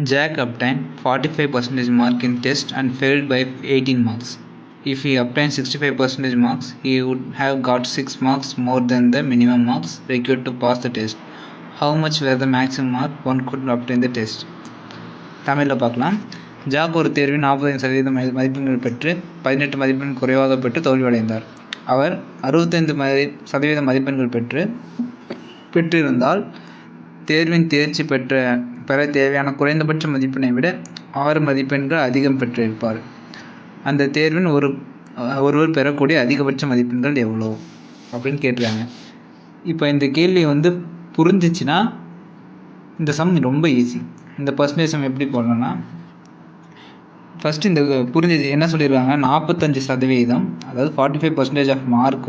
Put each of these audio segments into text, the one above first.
Jack obtained 45% mark in test and failed by 18 marks. If he obtained 65% marks, he would have got 6 marks more than the minimum marks required to pass the test. How much were the maximum mark one could obtain the test? தமிழில் பார்க்கலாம். Jack ஒரு தேர்வில் 45% மதிப்பெண்கள் பெற்று 18 மதிப்பெண் குறைவாக பெற்று தோல்வியடைந்தார். அவர் 65% மதிப்பெண்கள் பெற்றிருந்தால் தேர்வின் தேர்ச்சி பெற தேவையான குறைந்தபட்ச மதிப்பெண்ணை விட 6 மதிப்பெண்கள் அதிகம் பெற்றிருப்பார். அந்த தேர்வின் ஒருவர் பெறக்கூடிய அதிகபட்ச மதிப்பெண்கள் எவ்வளோ அப்படின்னு கேட்டிருக்காங்க. இப்போ இந்த கேள்வி புரிஞ்சிச்சுன்னா இந்த சம் ரொம்ப ஈஸி. இந்த பர்சன்டேஜ் சம் எப்படி போடணும்னா, ஃபஸ்ட்டு இந்த புரிஞ்சிச்சு என்ன சொல்லியிருக்காங்க, 45%, அதாவது 45% ஆஃப் மார்க்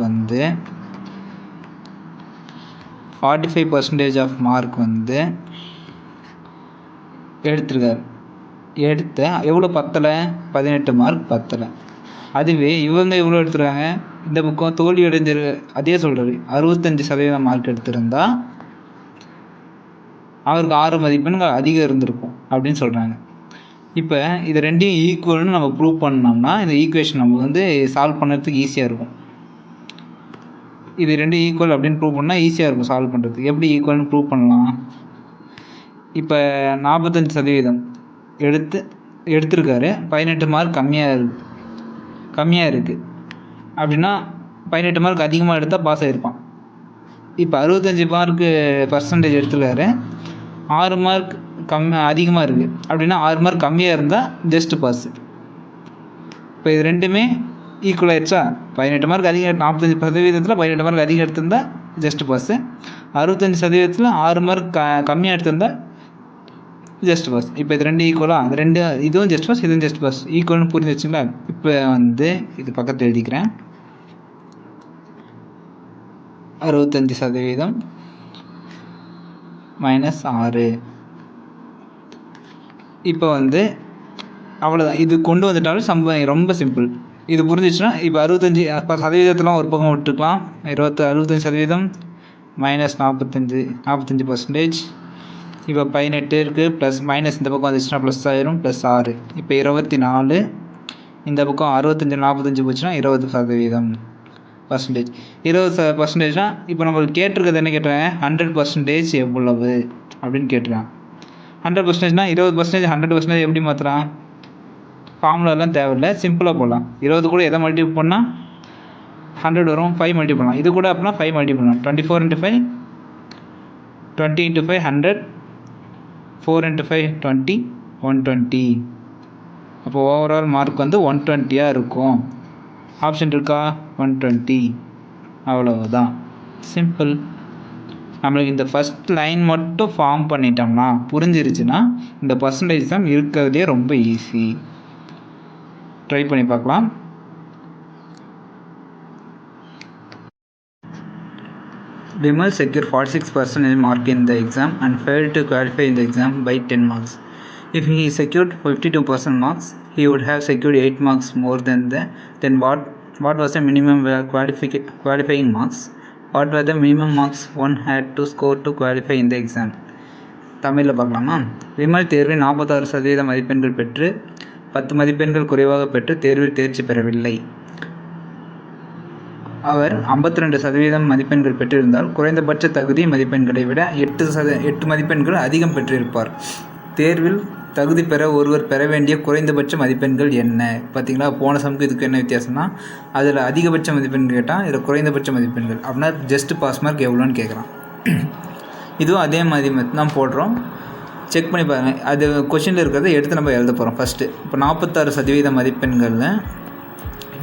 45% ஆஃப் மார்க் எடுத்துருக்காரு. எவ்வளோ பத்தலை? 18 மார்க் பத்தலை. அதுவே இவங்க எவ்வளோ எடுத்துருக்காங்க? இந்த பக்கம் தோல்வி அடைஞ்சிரு அதே சொல்கிறாரு, 65% மார்க் எடுத்திருந்தா அவருக்கு 6 மதிப்பெண்கள் அதிகம் இருந்திருக்கும் அப்படின்னு சொல்கிறாங்க. இப்போ இது ரெண்டையும் ஈக்குவல்னு நம்ம ப்ரூவ் பண்ணோம்னா இந்த ஈக்குவேஷன் நமக்கு சால்வ் பண்ணுறதுக்கு ஈஸியாக இருக்கும். இது ரெண்டும் ஈக்குவல் அப்படின்னு ப்ரூவ் பண்ணால் ஈஸியாக இருக்கும் சால்வ் பண்ணுறதுக்கு. எப்படி ஈக்குவல்னு ப்ரூவ் பண்ணலாம்? இப்போ 45% எடுத்திருக்காரு, 18 மார்க் கம்மியாக இருக்குது அப்படின்னா 18 மார்க் அதிகமாக எடுத்தால் பாஸ் ஆகிருப்பான். இப்போ 65 மார்க்கு பர்சன்டேஜ் எடுத்துருக்காரு, 6 மார்க் அதிகமாக இருக்குது அப்படின்னா 6 மார்க் கம்மியாக இருந்தால் ஜஸ்ட் பாஸு. இப்போ இது ரெண்டுமே ஈக்குவல் ஆயிடுச்சா? 18 மார்க் அதிகம் 45% 18 மார்க் அதிகம் எடுத்திருந்தா ஜஸ்ட் பாஸு, 65% 6 மார்க் கம்மியாக எடுத்திருந்தா ஜஸ்ட் பாஸ். இப்போ இது ரெண்டு ஈக்குவலாக, அது ரெண்டு இதுவும் ஜஸ்ட் பாஸ் இதுவும் ஜஸ்ட் பாஸ், ஈக்குவல்னு புரிஞ்சு வச்சுங்களா? இப்போ இது பக்கத்தில் எழுதிக்கிறேன். 65% -6. இப்போ அவ்வளோதான். இது கொண்டு வந்துட்டாலும் ரொம்ப சிம்பிள். இது புரிஞ்சிச்சுன்னா இப்போ 65% ஒரு பக்கம் விட்டுக்கலாம். 65% -45% இப்போ 18 இருக்குது, ப்ளஸ் மைனஸ் இந்த பக்கம் வந்துச்சுன்னா ப்ளஸ் ஆயிரும், +6. இப்போ 24. இந்த பக்கம் 65 45 போச்சுன்னா 20%. 20%. இப்போ நம்மளுக்கு கேட்டிருக்கிறது என்ன கேட்டிருக்காங்க? 100% எவ்வளவு அப்படின்னு கேட்டிருக்காங்க. 100%னா 20%, 100% எப்படி மாற்றலாம்? ஃபார்முலாலாம் தேவையில்லை, சிம்பிளாக போடலாம். 20 கூட எதை மல்டிபிள் பண்ணால் 100 வரும், 5 மல்டிபிள் பண்ணலாம். இது கூட அப்படின்னா 5 மல்டிபிள் பண்ணலாம். 24 × 5 20 × 5 100, 4 × 5 20, 120. அப்போ ஓவரால் மார்க் 120 இருக்கும். ஆப்ஷன் இருக்கா? 120. அவ்வளவுதான், சிம்பிள். நம்மளுக்கு இந்த ஃபஸ்ட் லைன் மட்டும் ஃபார்ம் பண்ணிட்டோம்னா புரிஞ்சிருச்சுன்னா இந்த பர்சன்டேஜ் தான் இருக்கிறதுலே ரொம்ப ஈஸி. ட்ரை பண்ணி பார்க்கலாம். Vimal secured 46% mark in the exam and failed to qualify in the exam by 10 marks. If he secured 52% marks, he would have secured 8 marks more than what was the minimum qualifying marks? What were the minimum marks one had to score to qualify in the exam? தமிழில் பார்க்கலாமா? விமல் தேர்வில் 46% மதிப்பெண்கள் பெற்று 10 மதிப்பெண்கள் குறைவாக பெற்று தேர்வில் தேர்ச்சி பெறவில்லை. அவர் 52% மதிப்பெண்கள் பெற்றிருந்தால் குறைந்தபட்ச தகுதி மதிப்பெண்களை விட 8 மதிப்பெண்கள் அதிகம் பெற்றிருப்பார். தேர்வில் தகுதி பெற ஒருவர் பெற வேண்டிய குறைந்தபட்ச மதிப்பெண்கள் என்ன? பார்த்தீங்களா, போன சமுக்கு இதுக்கு என்ன வித்தியாசம்னா, அதில் அதிகபட்ச மதிப்பெண் கேட்டால் இதில் குறைந்தபட்ச மதிப்பெண்கள் அப்படின்னா ஜஸ்ட் பாஸ் மார்க் எவ்வளோன்னு கேட்குறான். இதுவும் அதே மாதிரி தான் போடுறோம், செக் பண்ணி பாருங்கள். அது கொஷினில் இருக்கிறத எடுத்து நம்ம எழுத போகிறோம். ஃபஸ்ட்டு இப்போ 46% மதிப்பெண்களில்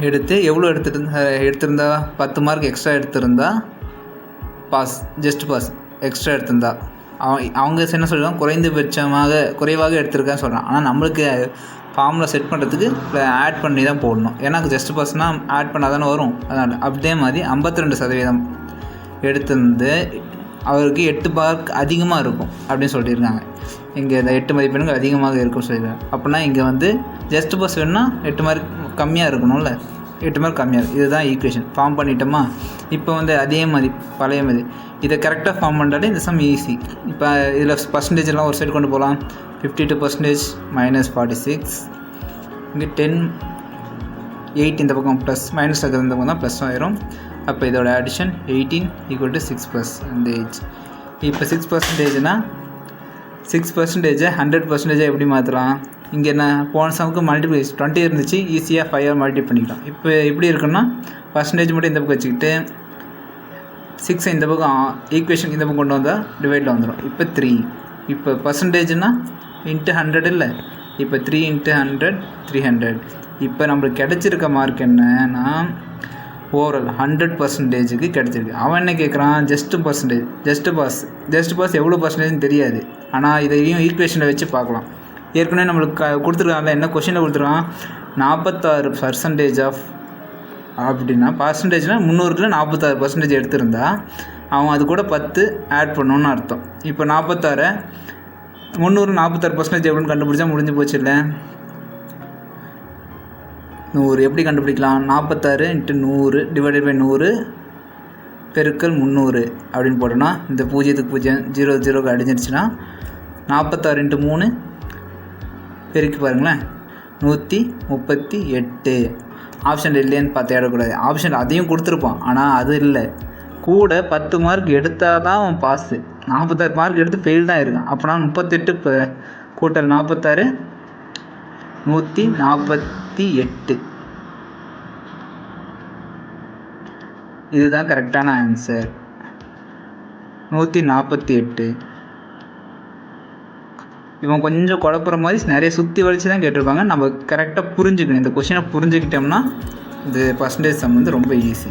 எடுத்து எவ்வளோ எடுத்திருந்தா 10 மார்க் எக்ஸ்ட்ரா எடுத்திருந்தா பாஸ், ஜஸ்ட் பாஸ். எக்ஸ்ட்ரா எடுத்திருந்தா அவங்க என்ன சொல்கிறாங்க, குறைவாக எடுத்திருக்கான்னு சொல்கிறான். ஆனால் நம்மளுக்கு ஃபார்முலா செட் பண்ணுறதுக்கு ஆட் பண்ணி தான் போடணும். ஏன்னா ஜஸ்ட் பாஸ்னால் ஆட் பண்ணால் தானே வரும். அதனால் அப்படியே மாதிரி 52% எடுத்திருந்து அவருக்கு 8 மார்க் அதிகமாக இருக்கும் அப்படின்னு சொல்லியிருக்காங்க. இங்கே இந்த 8 மதிப்பெண்கள் அதிகமாக இருக்கும்னு சொல்லியிருக்காங்க. அப்படின்னா இங்கே ஜஸ்ட் பாஸ் வேணும்னா 8 மார்க் கம்மியாக இருக்கணும்ல, 8 மார்க் கம்மியாக இருக்குது. இதுதான் ஈக்குவேஷன். ஃபார்ம் பண்ணிட்டோமா? இப்போ அதே மாதிரி பழைய மாதிரி இதை கரெக்டாக ஃபார்ம் பண்ணுறாலே இந்த சம் ஈஸி. இப்போ இதில் பர்சன்டேஜ் எல்லாம் ஒரு சைடு கொண்டு போகலாம், 52% மைனஸ் 46. இங்கே 10 8 இந்த பக்கம் ப்ளஸ் மைனஸ் இருக்கிறது இந்த பக்கம் தான் ப்ளஸ் ஆயிரும். அப்போ இதோட அடிஷன் 18 = 6%. இப்போ 6%னா 6%-ஐ 100% எப்படி மாற்றலாம்? இங்கே என்ன போன சமுக்கு மல்டிப்ளை 20 இருந்துச்சு, ஈஸியாக 5 மல்டிப்ளை பண்ணிக்கலாம். இப்போ எப்படி இருக்குன்னா பர்சன்டேஜ் மட்டும் இந்த பக்கம் வச்சுக்கிட்டு 6 இந்த பக்கம் ஈக்குவேஷன் இந்த பக்கம் கொண்டு வந்தால் டிவைடில் வந்துடும். இப்போ 3. இப்போ பர்சன்டேஜ்னா இன்ட்டு 100 இல்லை, இப்போ 3 × 100 300. இப்போ நம்மளுக்கு கிடச்சிருக்க மார்க் என்னன்னா ஓவரால் 100%க்கு கிடச்சிருக்கு. அவன் என்ன கேட்குறான்? ஜஸ்ட்டு பாஸ் எவ்வளோ பர்சன்டேஜ்னு தெரியாது, ஆனால் இதையும் ஈக்குவேஷனை வச்சு பார்க்கலாம். ஏற்கனவே நம்மளுக்கு கொடுத்துருக்காங்க, என்ன கொஷினில் கொடுத்துருக்கான்? 46% ஆஃப் அப்படின்னா பர்சன்டேஜ்னால் 300க்கு 46% எடுத்திருந்தா அவன் அது கூட 10 ஆட் பண்ணணுன்னு அர்த்தம். இப்போ 46 300 46% எப்படின்னு கண்டுபிடிச்சா முடிஞ்சு போச்சு இல்லை? 100 எப்படி கண்டுபிடிக்கலாம்? 46 × 100 / 100 பெருக்கல் 300 அப்படின்னு போட்டோன்னா இந்த 0க்கு 0 0க்கு அடிஞ்சிருச்சுன்னா 46 × 3 பெருக்கி பாருங்களேன், 138. ஆப்ஷன் இல்லைன்னு பார்த்து ஏடக்கூடாது. ஆப்ஷன் அதையும் கொடுத்துருப்பான், ஆனால் அது இல்லை. கூட 10 மார்க் எடுத்தால் தான் அவன் பாஸு. 46 மார்க் எடுத்து ஃபெயில் தான் இருக்கான். அப்போனா 38 கூட்டல் 46 148. இதுதான் கரெக்டான ஆன்சர், 148. இவன் கொஞ்சம் குழப்புற மாதிரி நிறைய சுற்றி வலிச்சு தான் கேட்டிருப்பாங்க. நம்ம கரெக்டாக புரிஞ்சுக்கணும். இந்த கொஷினை புரிஞ்சுக்கிட்டோம்னா இந்த பர்சன்டேஜ் சம் வந்து ரொம்ப ஈஸி.